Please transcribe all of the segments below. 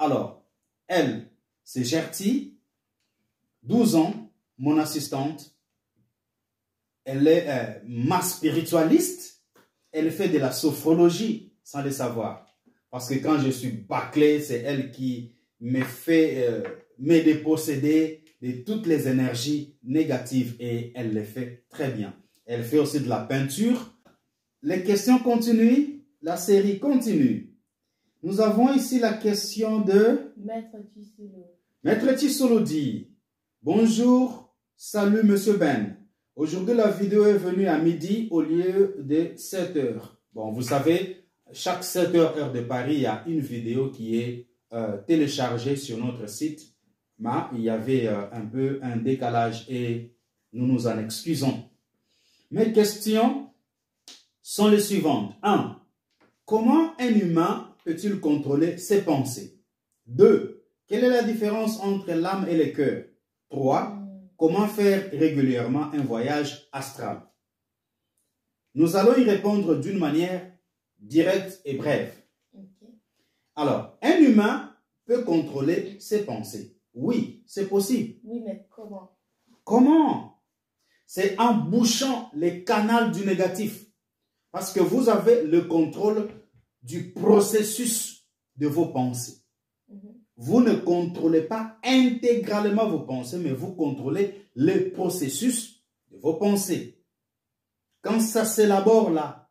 Alors, elle, c'est Gertie, 12 ans, mon assistante. Elle est ma spiritualiste. Elle fait de la sophrologie sans le savoir. Parce que quand je suis bâclé, c'est elle qui me fait me déposséder de toutes les énergies négatives et elle le fait très bien. Elle fait aussi de la peinture. Les questions continuent, la série continue. Nous avons ici la question de Maître Tissolo. Maître Tissolo dit bonjour, salut Monsieur Ben. Aujourd'hui, la vidéo est venue à midi au lieu de 7 heures. Bon, vous savez, chaque 7 heures, heure de Paris, il y a une vidéo qui est téléchargée sur notre site. Mais il y avait un peu un décalage et nous nous en excusons. Mes questions sont les suivantes. 1. Comment un humain peut-il contrôler ses pensées? 2. Quelle est la différence entre l'âme et le cœur? 3. Comment faire régulièrement un voyage astral? Nous allons y répondre d'une manière directe et brève. Okay. Alors, un humain peut contrôler ses pensées. Oui, c'est possible. Oui, mais comment? Comment? C'est en bouchant les canaux du négatif. Parce que vous avez le contrôle du processus de vos pensées. Vous ne contrôlez pas intégralement vos pensées, mais vous contrôlez le processus de vos pensées. Quand ça s'élabore là,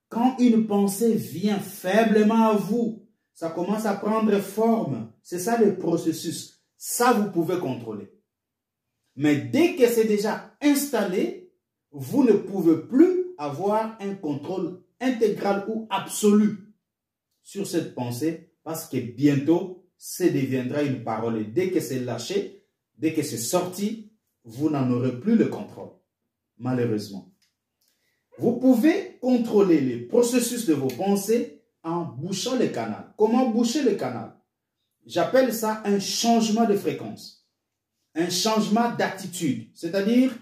quand une pensée vient faiblement à vous, ça commence à prendre forme. C'est ça le processus. Ça, vous pouvez contrôler. Mais dès que c'est déjà installé, vous ne pouvez plus avoir un contrôle intégral ou absolu sur cette pensée parce que bientôt, ça deviendra une parole. Et dès que c'est lâché, dès que c'est sorti, vous n'en aurez plus le contrôle, malheureusement. Vous pouvez contrôler les processus de vos pensées en bouchant le canal. Comment boucher le canal? J'appelle ça un changement de fréquence, un changement d'attitude. C'est-à-dire,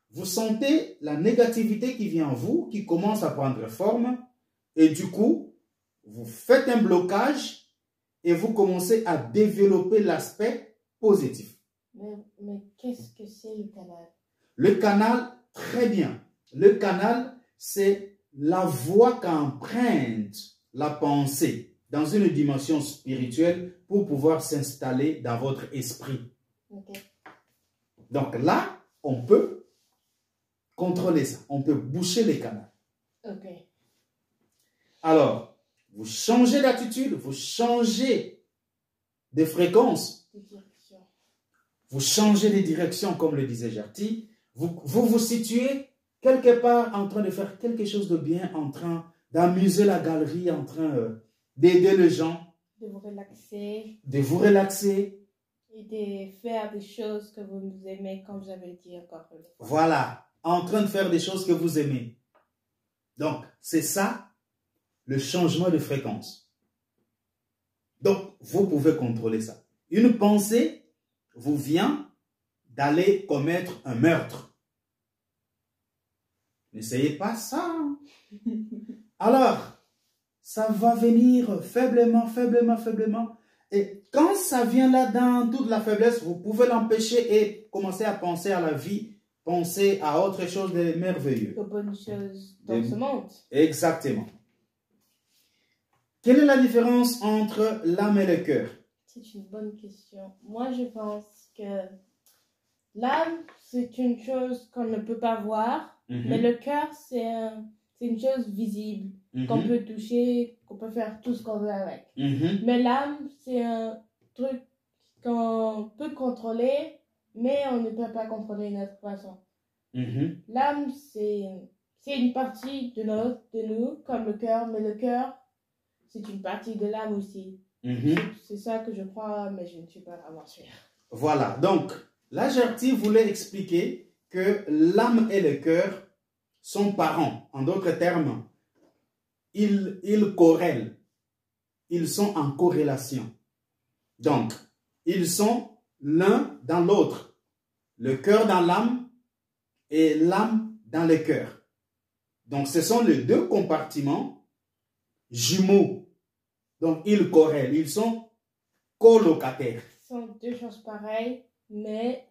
vous sentez la négativité qui vient en vous, qui commence à prendre forme, et du coup, vous faites un blocage et vous commencez à développer l'aspect positif. Mais qu'est-ce que c'est le canal? Le canal, très bien. Le canal, c'est la voie qu'emprunte la pensée dans une dimension spirituelle pour pouvoir s'installer dans votre esprit. Okay. Donc là, on peut contrôler ça. On peut boucher les canaux. Okay. Alors, vous changez d'attitude, vous changez de fréquence, vous changez de direction, comme le disait Gertie. Vous situez quelque part en train de faire quelque chose de bien, en train d'amuser la galerie, en train d'aider les gens. De vous relaxer. De vous relaxer. Et de faire des choses que vous aimez, comme j'avais dit encore une fois. Voilà, en train de faire des choses que vous aimez. Donc, c'est ça, le changement de fréquence. Donc, vous pouvez contrôler ça. Une pensée vous vient d'aller commettre un meurtre. N'essayez pas ça. Alors, ça va venir faiblement, faiblement, faiblement. Et quand ça vient là dans toute la faiblesse, vous pouvez l'empêcher et commencer à penser à la vie, penser à autre chose de merveilleux. Aux bonnes choses dans ce monde. Exactement. Quelle est la différence entre l'âme et le cœur? C'est une bonne question. Moi, je pense que l'âme, c'est une chose qu'on ne peut pas voir, mais le cœur, c'est une chose visible, qu'on peut toucher, qu'on peut faire tout ce qu'on veut avec. Mais l'âme, c'est un truc qu'on peut contrôler, mais on ne peut pas contrôler notre façon. L'âme, c'est une partie de nous, comme le cœur, mais le cœur, c'est une partie de l'âme aussi. C'est ça que je crois, mais je ne suis pas vraiment sûre. Voilà, donc, la Gertie voulait expliquer que l'âme et le cœur sont parents. En d'autres termes, ils corrèlent. Ils sont en corrélation. Donc, ils sont l'un dans l'autre. Le cœur dans l'âme et l'âme dans le cœur. Donc, ce sont les deux compartiments jumeaux. Donc, ils corrèlent. Ils sont colocataire. Ce sont deux choses pareilles, mais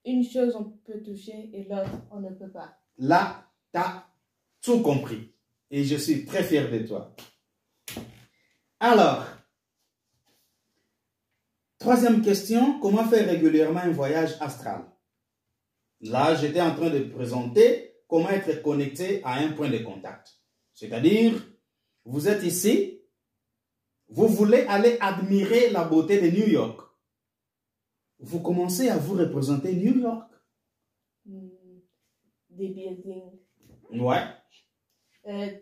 une chose on peut toucher et l'autre on ne peut pas. Là, tu as tout compris. Et je suis très fier de toi. Alors, troisième question, comment faire régulièrement un voyage astral? Là, j'étais en train de présenter comment être connecté à un point de contact. C'est-à-dire, vous êtes ici, vous voulez aller admirer la beauté de New York. Vous commencez à vous représenter New York. Des buildings. Ouais.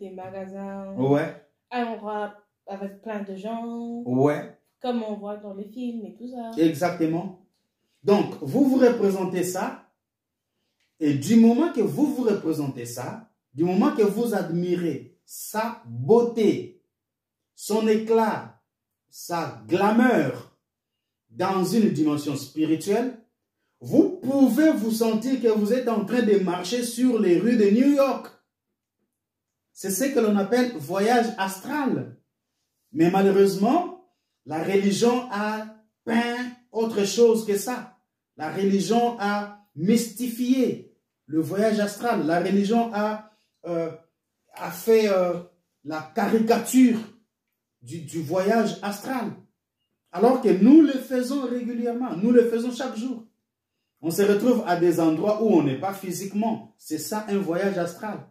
Des magasins. Ouais. Un endroit avec plein de gens. Ouais. Comme on voit dans les films et tout ça. Exactement. Donc, vous vous représentez ça. Et du moment que vous vous représentez ça, du moment que vous admirez sa beauté, son éclat, sa glamour dans une dimension spirituelle, vous pouvez vous sentir que vous êtes en train de marcher sur les rues de New York. C'est ce que l'on appelle voyage astral. Mais malheureusement, la religion a peint autre chose que ça. La religion a mystifié le voyage astral. La religion a fait la caricature du voyage astral. Alors que nous le faisons régulièrement, nous le faisons chaque jour. On se retrouve à des endroits où on n'est pas physiquement. C'est ça un voyage astral.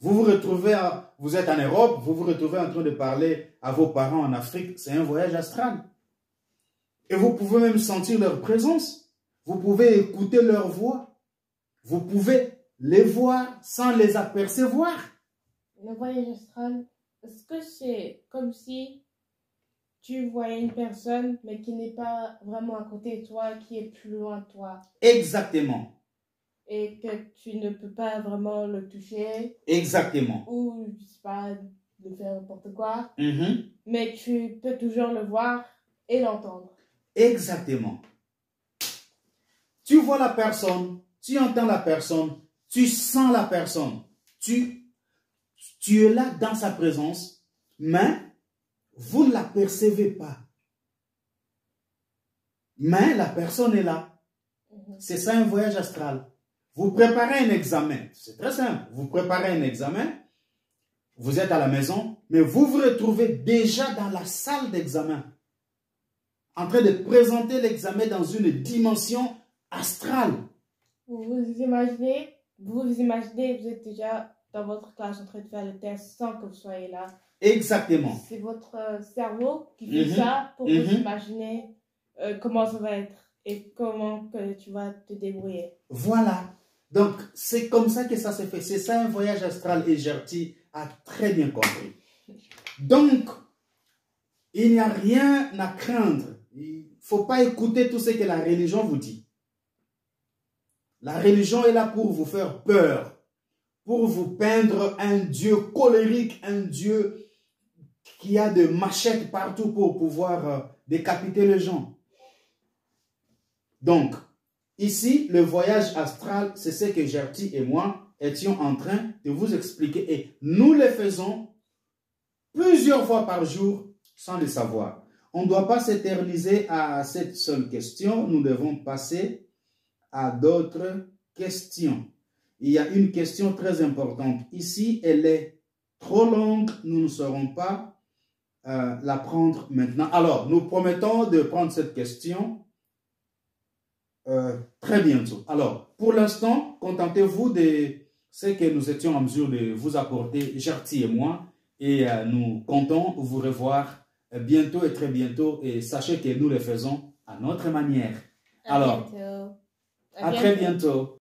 Vous vous retrouvez, vous êtes en Europe, vous vous retrouvez en train de parler à vos parents en Afrique, c'est un voyage astral. Et vous pouvez même sentir leur présence. Vous pouvez écouter leur voix. Vous pouvez les voir sans les apercevoir. Le voyage astral, est-ce que c'est comme si tu voyais une personne, mais qui n'est pas vraiment à côté de toi, qui est plus loin de toi? Exactement. Et que tu ne peux pas vraiment le toucher. Exactement. Ou, je sais pas, de faire n'importe quoi. Mais tu peux toujours le voir et l'entendre. Exactement. Tu vois la personne, tu entends la personne, tu sens la personne. Tu es là dans sa présence, mais vous ne la percevez pas. Mais la personne est là. C'est ça un voyage astral. Vous préparez un examen. C'est très simple. Vous préparez un examen. Vous êtes à la maison, mais vous vous retrouvez déjà dans la salle d'examen. En train de présenter l'examen dans une dimension astrale. Vous vous imaginez, vous êtes déjà dans votre classe en train de faire le test sans que vous soyez là. Exactement. C'est votre cerveau qui fait ça pour vous imaginer comment ça va être et comment que tu vas te débrouiller. Voilà. Donc, c'est comme ça que ça se fait. C'est ça un voyage astral et Gertie a très bien compris. Donc, il n'y a rien à craindre. Il ne faut pas écouter tout ce que la religion vous dit. La religion est là pour vous faire peur, pour vous peindre un Dieu colérique, un Dieu qui a des machettes partout pour pouvoir décapiter les gens. Donc, ici, le voyage astral, c'est ce que Gertie et moi étions en train de vous expliquer. Et nous le faisons plusieurs fois par jour sans le savoir. On ne doit pas s'éterniser à cette seule question. Nous devons passer à d'autres questions. Il y a une question très importante. Ici, elle est trop longue. Nous ne saurons pas la prendre maintenant. Alors, nous promettons de prendre cette question très bientôt. Alors, pour l'instant, contentez-vous de ce que nous étions en mesure de vous apporter, Gertie et moi, et nous comptons vous revoir bientôt et très bientôt, et sachez que nous le faisons à notre manière. Alors, à très bientôt.